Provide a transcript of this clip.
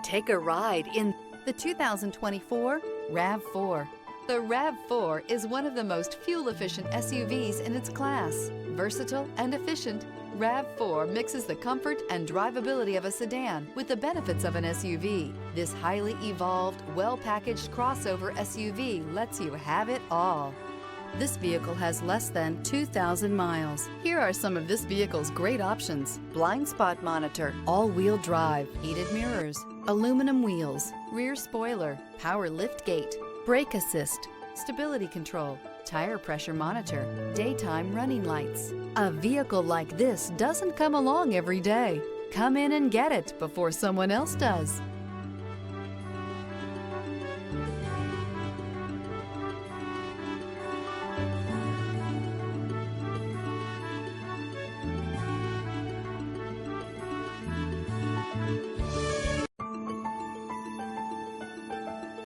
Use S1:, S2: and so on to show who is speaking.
S1: Take a ride in the 2024 RAV4. The RAV4 is one of the most fuel-efficient SUVs in its class. Versatile and efficient, RAV4 mixes the comfort and drivability of a sedan with the benefits of an SUV. This highly evolved, well-packaged crossover SUV lets you have it all. This vehicle has less than 2,000 miles. Here are some of this vehicle's great options: blind spot monitor, all-wheel drive, heated mirrors, aluminum wheels, rear spoiler, power lift gate, brake assist, stability control, tire pressure monitor, daytime running lights. A vehicle like this doesn't come along every day. Come in and get it before someone else does.